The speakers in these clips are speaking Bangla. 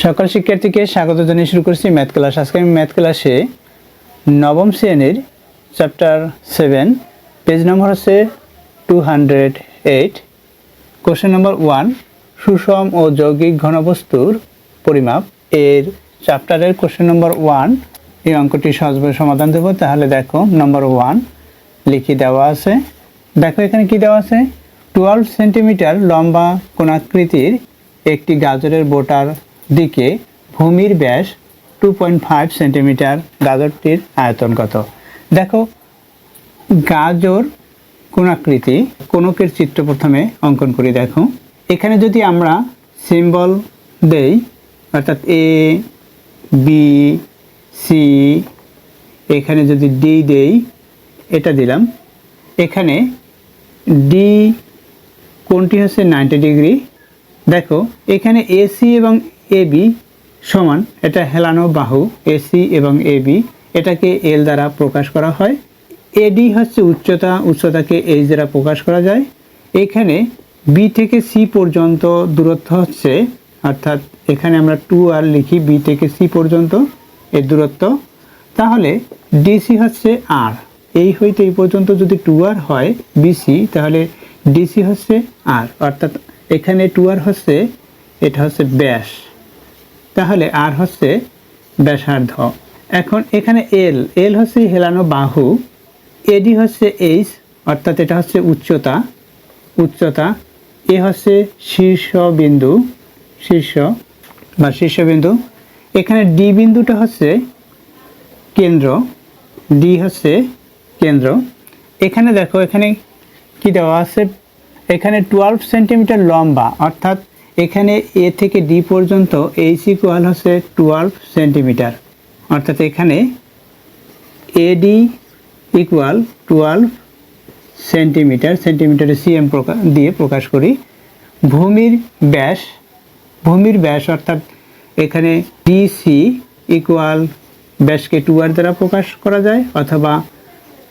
সকল শিক্ষার্থীকে স্বাগত জানিয়ে শুরু করছি ম্যাথ ক্লাস। আজকে আমি ম্যাথ ক্লাসে নবম শ্রেণীর চ্যাপ্টার 7 পেজ নম্বর হচ্ছে 208, কোশ্চেন নম্বর 1 সুষম ও যৌগিক ঘনবস্তুর পরিমাপ এর চ্যাপ্টারের কোশ্চেন নম্বর 1 এই অঙ্কটি সহজভাবে সমাধান দেব। তাহলে দেখো নম্বর 1 লিখে দেওয়া আছে। দেখো এখানে কি দেওয়া আছে, 12 সেন্টিমিটার লম্বা কোণাকৃতির একটি গাজরের বোটার দিকে ভূমির ব্যাস 2.5 সেন্টিমিটার, গাজরটির আয়তন কত? দেখো গাজর কোণাকৃতি কোণকের চিত্র প্রথমে অঙ্কন করি। দেখো এখানে যদি আমরা সিম্বল দেই, অর্থাৎ এ বি সি, এখানে যদি ডি দেই, এটা দিলাম, এখানে ডি কোণটি হচ্ছে 90 ডিগ্রি। দেখো এখানে এসি এবং এবি সমান, এটা হেলানো বাহু এসি এবং এবি, এটাকে এল দ্বারা প্রকাশ করা হয়। এডি হচ্ছে উচ্চতা, উচ্চতাকে এইচ দ্বারা প্রকাশ করা যায়। এখানে বি থেকে সি পর্যন্ত দূরত্ব হচ্ছে, অর্থাৎ এখানে আমরা 2r লিখি, বি থেকে সি পর্যন্ত এর দূরত্ব। তাহলে ডিসি হচ্ছে আর, এই হইতে এই পর্যন্ত যদি 2r হয় বিসি, তাহলে ডিসি হচ্ছে আর, অর্থাৎ এখানে 2r হচ্ছে, এটা হচ্ছে ব্যাস, তাহলে আর হচ্ছে ব্যাসার্ধ। এখন এখানে এল, এল হচ্ছে হেলানো বাহু, এডি হচ্ছে এইচ, অর্থাৎ এটা হচ্ছে উচ্চতা, উচ্চতা, এ হচ্ছে শীর্ষবিন্দু, শীর্ষ বা শীর্ষবিন্দু। এখানে ডি বিন্দুটা হচ্ছে কেন্দ্র, ডি হচ্ছে কেন্দ্র। এখানে দেখো এখানে কি দেওয়া আছে, এখানে 12 সেন্টিমিটার লম্বা, অর্থাৎ এখানে এ থেকে ডি পর্যন্ত এইচ ইকুয়াল হচ্ছে 12 সেন্টিমিটার, অর্থাৎ এখানে এডি ইকুয়াল 12 সেন্টিমিটার, সেন্টিমিটারে সিএম দিয়ে প্রকাশ করি। ভূমির ব্যাস, ভূমির ব্যাস অর্থাৎ এখানে ডিসি ইকুয়াল ব্যাসকে 2r দ্বারা প্রকাশ করা যায়, অথবা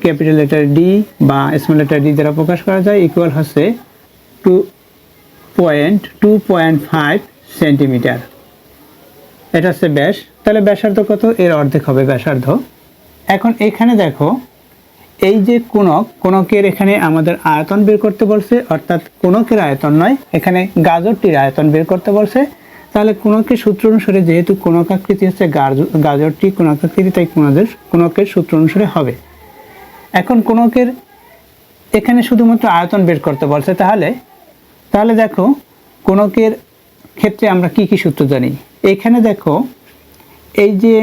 ক্যাপিটাল লেটার ডি বা স্মল লেটার ডি দ্বারা প্রকাশ করা যায়, ইকুয়াল হচ্ছে 2.5 সেন্টিমিটার। এটা হচ্ছে ব্যাস। তাহলে ব্যাসার্ধ কত? এর অর্ধেক হবে ব্যাসার্ধ। এখন এখানে দেখো এই যে কোণক, কোণকের এখানে আমাদের আয়তন বের করতে বলছে, অর্থাৎ কোণকের আয়তন নয়, এখানে গাজরটির আয়তন বের করতে বলছে। তাহলে কোণকের সূত্র অনুসারে, যেহেতু কোণকাকৃতি হচ্ছে গাজরটি কোণকাকৃতি, তাই কোণকের সূত্র অনুসারে হবে। এখন কোণকের এখানে শুধুমাত্র আয়তন বের করতে বলছে। তাহলে দেখো কোণকের ক্ষেত্রে আমরা কি কি সূত্র জানি। এখানে দেখো এই যে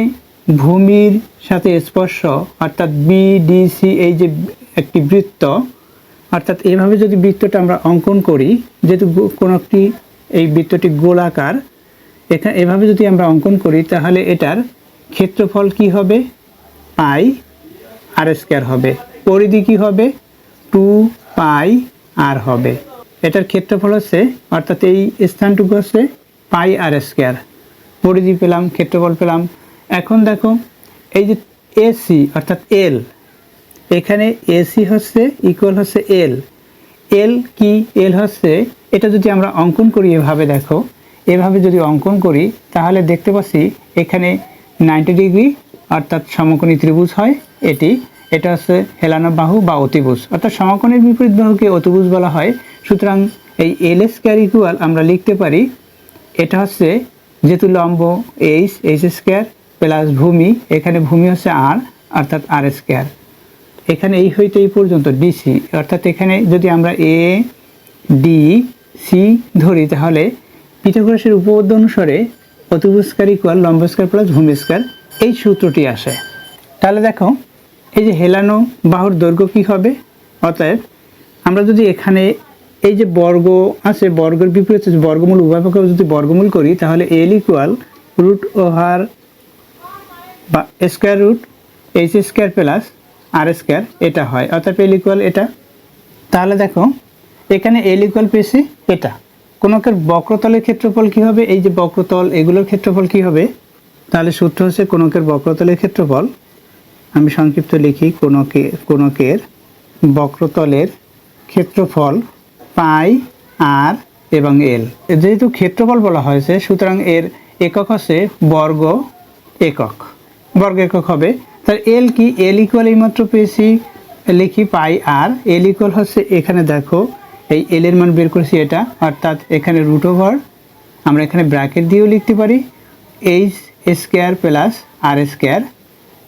ভূমির সাথে স্পর্শ, অর্থাৎ বিডিসি, এই যে একটি বৃত্ত, অর্থাৎ এইভাবে যদি বৃত্তটা আমরা অঙ্কন করি, যেহেতু কোণকটি এই বৃত্তটি গোলাকার, এখানে এভাবে যদি আমরা অঙ্কন করি, তাহলে এটার ক্ষেত্রফল কি হবে? পাই আর স্কয়ার হবে। পরিধি কি হবে? 2 পাই আর হবে। এটার ক্ষেত্রফল হচ্ছে, অর্থাৎ এই স্থানটুকু হচ্ছে পাই আর স্কয়ার। পরিধি পেলাম, ক্ষেত্রফল পেলাম। এখন দেখো এই যে এসি অর্থাৎ এল, এখানে এসি হচ্ছে ইকুয়াল হচ্ছে এল। এল কি? এল হচ্ছে, এটা যদি আমরা অঙ্কন করি এভাবে, দেখো এভাবে যদি অঙ্কন করি, তাহলে দেখতে পাচ্ছি এখানে 90 ডিগ্রি, অর্থাৎ সমকোণী ত্রিভুজ হয় এটি। এটা হচ্ছে হেলানো বাহু বা অতিভুজ, অর্থাৎ সমকোণের বিপরীত বাহুকে অতিভুজ বলা হয়। সুতরাং এই এল স্কয়ার ইকুয়াল আমরা লিখতে পারি, এটা হচ্ছে যেহেতু লম্ব এইচ, এইচ স্কয়ার প্লাস ভূমি, এখানে ভূমি হচ্ছে আর, অর্থাৎ আর স্কয়ার। এখানে এই হইতে এই পর্যন্ত ডিসি, অর্থাৎ এখানে যদি আমরা এ ডি সি ধরি, তাহলে পিথাগোরাসের উপপাদ্য অনুসারে অতিভুজ স্কয়ার ইকুয়াল লম্ব স্কয়ার প্লাস ভূমি স্কয়ার, এই সূত্রটি আসে। তাহলে দেখো এই যে হেলানো বাহুর দৈর্ঘ্য কি হবে? অতএব আমরা যদি এখানে এই যে বর্গ আছে, বর্গের বিপরীত বর্গমূল, উভয় পক্ষে যদি বর্গমূল করি, তাহলে এল ইকুয়াল রুট ওভার বা square root H square plus R square, এটা হয়, অর্থাৎ এল ইকুয়াল এটা। তাহলে দেখো এখানে এল ইকুয়াল পেয়েছি এটা। কোণকের বক্রতলের ক্ষেত্রফল কি হবে? এই যে বক্রতল, এগুলোর ক্ষেত্রফল কি হবে? তাহলে সূত্র হচ্ছে কোণকের বক্রতলের ক্ষেত্রফল, আমি সংক্ষিপ্ত লিখি, কোণকের বক্রতলের ক্ষেত্রফল পাই আর এবং এল। যেহেতু ক্ষেত্রফল বলা হয়েছে, সুতরাং এর একক হচ্ছে বর্গ একক, বর্গ একক হবে। তাহলে এল কি, এল ইকুয়াল এইমাত্র পেয়েছি, লিখি পাই আর, এল ইকুয়াল হচ্ছে এখানে দেখো এই এল এর মান বের করেছি এটা, অর্থাৎ এখানে রুট ওভার, আমরা এখানে ব্র্যাকেট দিয়েও লিখতে পারি এইচ স্কোয়ার প্লাস আর স্কোয়ার,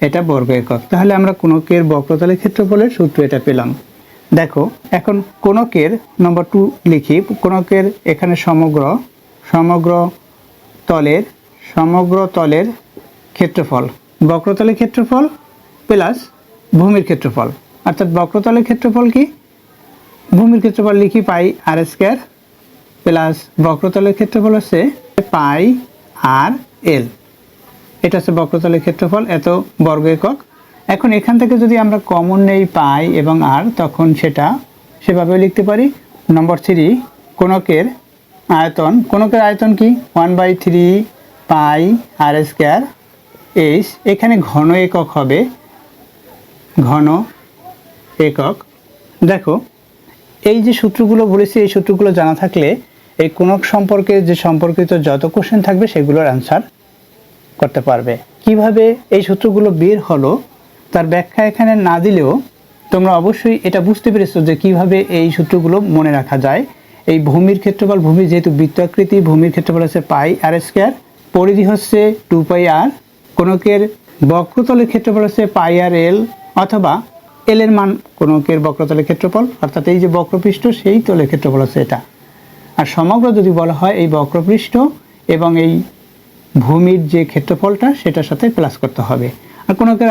এটা বর্গ একক। তাহলে আমরা কোণকের বক্রতলের ক্ষেত্রফলের সূত্র এটা পেলাম। দেখো এখন কোণকের নম্বর 2 লিখি। কোণকের এখানে সমগ্র তলের ক্ষেত্রফল, বক্রতলের ক্ষেত্রফল প্লাস ভূমির ক্ষেত্রফল, অর্থাৎ বক্রতলের ক্ষেত্রফল কি, ভূমির ক্ষেত্রফল লিখি পাই আর স্কোয়ার প্লাস বক্রতলের ক্ষেত্রফল হচ্ছে পাই আর এল, এটা হচ্ছে বক্রতলের ক্ষেত্রফল, এত বর্গ একক। এখন এখান থেকে যদি আমরা কমন নেই পাই এবং আর, তখন সেটা সেভাবে লিখতে পারি। নম্বর 3 কোণকের আয়তন কি 1/3 পাই আর স্কোয়ার এইচ, এখানে ঘন একক হবে, ঘন একক। দেখো এই যে সূত্রগুলো বলেছি, এই সূত্রগুলো জানা থাকলে এই কোণক সম্পর্কে যে সম্পর্কিত যত কোশ্চেন থাকবে সেগুলোর অ্যান্সার করতে পারবে। কিভাবে এই সূত্রগুলো বের হলো তার ব্যাখ্যা এখানে না দিলেও তোমরা অবশ্যই এটা বুঝতে পেরেছো যে কিভাবে এই সূত্রগুলো মনে রাখা যায়। এই ভূমির ক্ষেত্রফল, ভূমি যেহেতু বৃত্তাকৃতি, ভূমির ক্ষেত্রফল হচ্ছে পাই আর স্কোয়ার, পরিধি হচ্ছে 2 পাই আর, কোণকের বক্রতলের ক্ষেত্রফল হচ্ছে পাই আর এল, অথবা এল এর মান কোণকের বক্রতলের ক্ষেত্রফল, অর্থাৎ এই যে বক্রপৃষ্ঠ সেই তলের ক্ষেত্রফল হচ্ছে এটা। আর সমগ্র যদি বলা হয় এই বক্রপৃষ্ঠ এবং এই ভূমির যে ক্ষেত্রফলটা সেটার সাথে প্লাস করতে হবে। আর কোণকের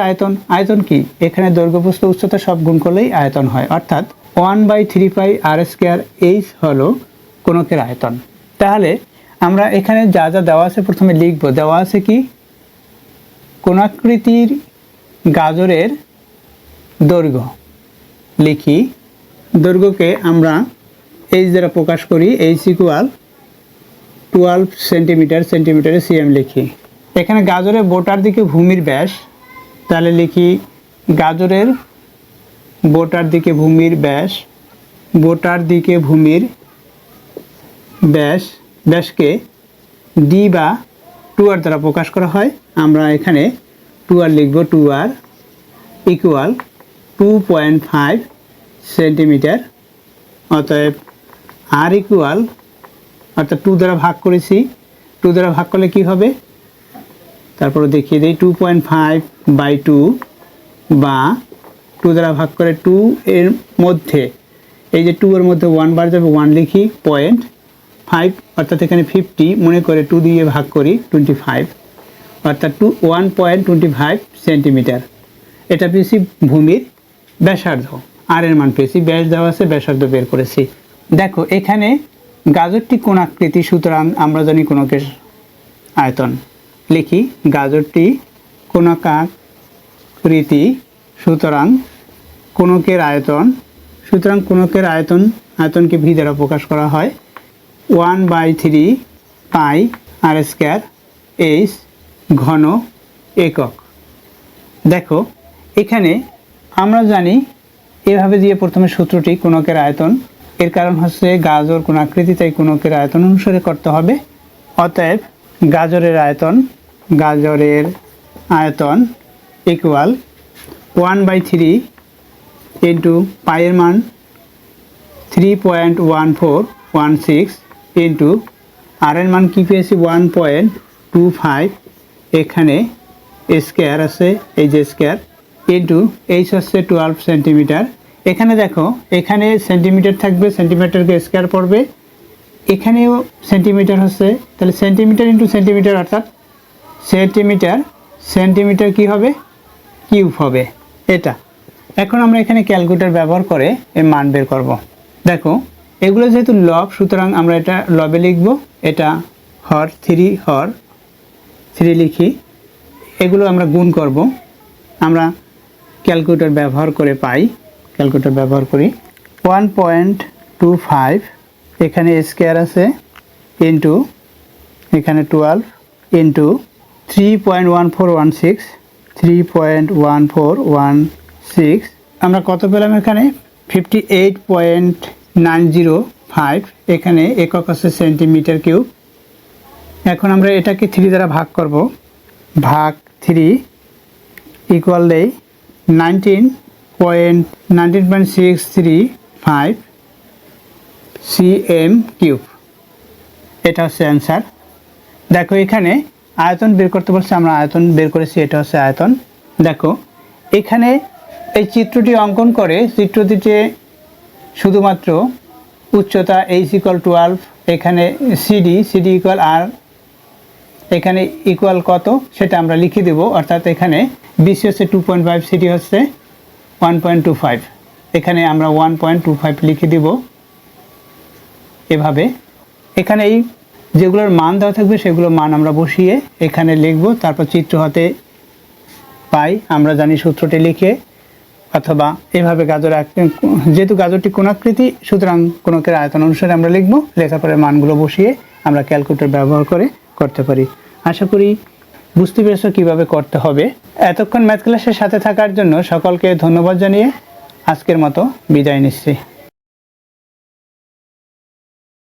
আয়তন কি, এখানে দৈর্ঘ্য প্রস্থ উচ্চতা সব গুণ করলেই আয়তন হয়, অর্থাৎ 1/3 পাই আর স্কোয়ার এইচ হলো কোণকের আয়তন। তাহলে আমরা এখানে যা যা দেওয়া আছে প্রথমে লিখব। দেওয়া আছে কি, কোণাকৃতির গাজরের দৈর্ঘ্য, লিখি দৈর্ঘ্যকে আমরা এইচ দ্বারা প্রকাশ করি, এইচ ইকুয়াল 12 সেন্টিমিটার, সেন্টিমিটারে সিএম লিখি। এখানে গাজরের বোটার দিকে ভূমির ব্যাস, তাহলে লিখি গাজরের বোটার দিকে ভূমির ব্যাস, বোটার দিকে ভূমির ব্যাসকে ডি বা 2r দ্বারা প্রকাশ করা হয়। আমরা এখানে 2r লিখব, 2r ইকুয়াল 2.5 সেন্টিমিটার, অতএব আর ইকুয়াল, অর্থাৎ 2 দ্বারা ভাগ করেছি, 2 দ্বারা ভাগ করলে কি হবে, তারপরে দেখিয়ে দিই 2.5/2 বা 2 দ্বারা ভাগ করে 2 এর মধ্যে এই যে 2 এর মধ্যে 1 বার যাবে, 1 লিখি 0.5, অর্থাৎ এখানে 50 মনে করে 2 দিয়ে ভাগ করি 25, অর্থাৎ 1.25 সেন্টিমিটার। এটা পেয়েছি ভূমির ব্যাসার্ধ, আর এর মান পেয়েছি, ব্যাস দেওয়া আছে, ব্যাসার্ধ বের করেছি। দেখো এখানে গাজরটি কোণাকৃতি, সুতরাং আমরা জানি কোণকের আয়তন, লিখি গাজরটি কোণাকৃতি, সুতরাং কোণকের আয়তনকে ভি দ্বারা প্রকাশ করা হয় 1/3 পাই আর স্কোয়ার এইচ, ঘন একক। দেখো এখানে আমরা জানি এভাবে দিয়ে প্রথমে সূত্রটি কোণকের আয়তন, এর কারণ হচ্ছে গাজর কোণাকৃতি, তাই কোণকের আয়তন অনুসারে করতে হবে। অতএব গাজরের আয়তন ইকুয়াল 1/3 ইন্টু পাইয়ের মান 3.1416 ইন্টু আর এর মান কি পেয়েছি 1.25, এখানে স্কোয়ার আছে, এই যে স্কোয়ার, ইন্টু এইচ হচ্ছে 12 সেন্টিমিটার। এখানে দেখো এখানে সেন্টিমিটার থাকবে, সেন্টিমিটারকে স্কোয়ার পড়বে, এখানেও সেন্টিমিটার হচ্ছে, তাহলে সেন্টিমিটার ইন্টু সেন্টিমিটার, অর্থাৎ সেন্টিমিটার কি হবে, কিউব হবে এটা। এখন আমরা এখানে ক্যালকুলেটর ব্যবহার করে এর মান বের করব। দেখো এগুলো যেহেতু লব, সুতরাং আমরা এটা লবে লিখব, এটা হর 3 লিখি, এগুলো আমরা গুণ করব। আমরা ক্যালকুলেটর ব্যবহার করে পাই, ক্যালকুলেটর ব্যবহার করি 1.25, এখানে স্কোয়ার আছে, ইন্টু এখানে 12 ইন্টু 3.1416, আমরা কত পেলাম এখানে 58.905, এখানে একক আছে সেন্টিমিটার কিউব। এখন আমরা এটাকে 3 দ্বারা ভাগ করব, ভাগ 3 ইকুয়াল দেই 19.635 cm কিউব। এটা হচ্ছে অ্যান্সার। দেখো এখানে আয়তন বের করতে বলছে, আমরা আয়তন বের করেছি, এটা হচ্ছে আয়তন। দেখো এখানে এই চিত্রটি অঙ্কন করে, চিত্রটিতে শুধুমাত্র উচ্চতা h=12, এখানে সিডি ইকুয়াল আর, এখানে ইকুয়াল কত সেটা আমরা লিখে দেব। অর্থাৎ এখানে বিসি হচ্ছে 2.5, সিডি হচ্ছে 1.25, এখানে আমরা 1.25 লিখে দেব এভাবে। এখানে এই যেগুলোর মান দেওয়া থাকবে সেগুলোর মান আমরা বসিয়ে এখানে লিখব, তারপর চিত্র হতে পাই আমরা জানি সূত্রটি লিখে, অথবা এভাবে গাজর যেহেতু গাজরটি কোণাকৃতি সুতরাং কোণকের আয়তন অনুসারে আমরা লিখব, লেখার পরে মানগুলো বসিয়ে আমরা ক্যালকুলেটর ব্যবহার করে করতে পারি। আশা করি বুঝতে পেরেছো কীভাবে করতে হবে। এতক্ষণ ম্যাথ ক্লাসের সাথে থাকার জন্য সকলকে ধন্যবাদ জানিয়ে আজকের মতো বিদায় নিচ্ছি।